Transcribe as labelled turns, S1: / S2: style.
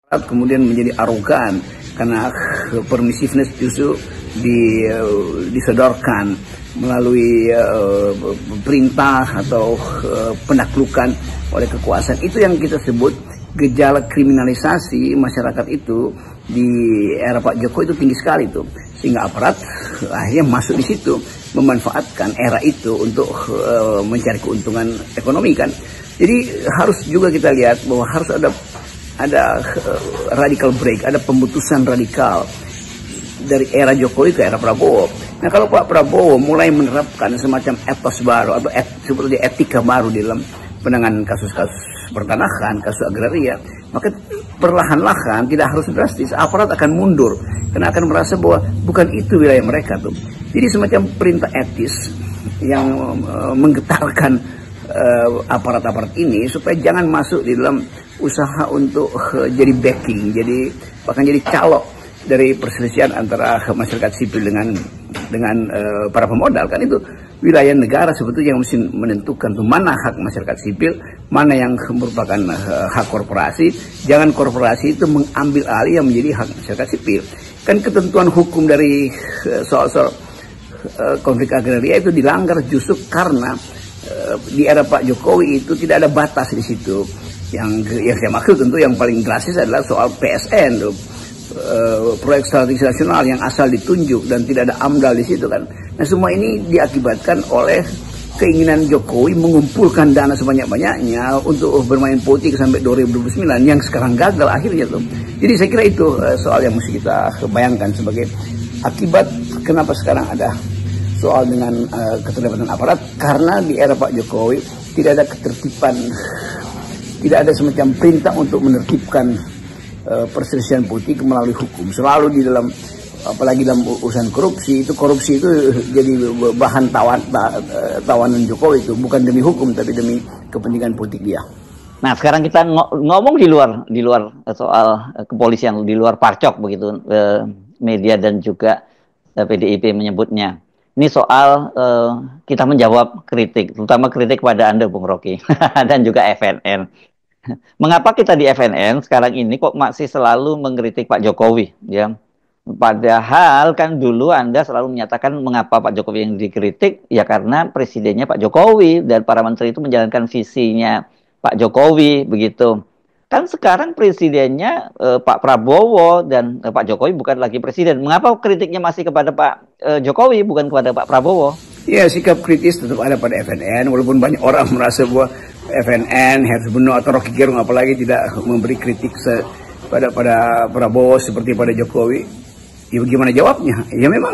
S1: kemudian menjadi arogan karena permissiveness justru disodorkan melalui perintah atau penaklukan oleh kekuasaan. Itu yang kita sebut gejala kriminalisasi masyarakat itu di era Pak Jokowi itu tinggi sekali tuh, sehingga aparat akhirnya masuk di situ memanfaatkan era itu untuk mencari keuntungan ekonomi kan. Jadi harus juga kita lihat bahwa harus ada radical break, ada pembutusan radikal dari era Jokowi ke era Prabowo. Nah, kalau Pak Prabowo mulai menerapkan semacam etos baru atau seperti etika baru di dalam penanganan kasus-kasus pertanahan, kasus agraria, maka perlahan-lahan tidak harus drastis, aparat akan mundur karena akan merasa bahwa bukan itu wilayah mereka tuh. Jadi semacam perintah etis yang menggetarkan aparat-aparat ini supaya jangan masuk di dalam usaha untuk jadi backing, jadi bahkan jadi calok dari perselisihan antara masyarakat sipil dengan para pemodal kan. Itu wilayah negara sebetulnya yang mesti menentukan tuh mana hak masyarakat sipil, mana yang merupakan hak korporasi. Jangan korporasi itu mengambil alih yang menjadi hak masyarakat sipil. Kan ketentuan hukum dari soal-soal konflik agraria itu dilanggar justru karena di era Pak Jokowi itu tidak ada batas di situ. Yang saya maksud tentu yang paling drastis adalah soal PSN tuh. Proyek strategis nasional yang asal ditunjuk dan tidak ada AMDAL di situ kan. Nah, semua ini diakibatkan oleh keinginan Jokowi mengumpulkan dana sebanyak-banyaknya untuk bermain politik sampai 2029 yang sekarang gagal akhirnya tuh. Jadi saya kira itu soal yang mesti kita bayangkan sebagai akibat kenapa sekarang ada soal dengan keterlibatan aparat, karena di era Pak Jokowi tidak ada ketertiban, tidak ada semacam perintah untuk menertibkan perselisihan politik melalui hukum. Selalu di dalam, apalagi dalam urusan korupsi itu jadi bahan tawanan Jokowi itu, bukan demi hukum tapi demi kepentingan politik dia.
S2: Nah, sekarang kita ngomong di luar soal kepolisian, di luar parcok begitu, media dan juga PDIP menyebutnya. Ini soal kita menjawab kritik, terutama kritik pada Anda, Bung Rocky, dan juga FNN. Mengapa kita di FNN sekarang ini kok masih selalu mengkritik Pak Jokowi, ya? Padahal kan dulu Anda selalu menyatakan mengapa Pak Jokowi yang dikritik, ya karena presidennya Pak Jokowi dan para menteri itu menjalankan visinya Pak Jokowi, begitu. Kan sekarang presidennya Pak Prabowo dan Pak Jokowi bukan lagi presiden. Mengapa kritiknya masih kepada Pak Jokowi bukan kepada Pak Prabowo?
S1: Ya, sikap kritis tetap ada pada FNN, walaupun banyak orang merasa bahwa FNN, Heru Beno atau Rocky Gerung apalagi tidak memberi kritik pada Prabowo seperti pada Jokowi. Ya bagaimana jawabnya? Ya memang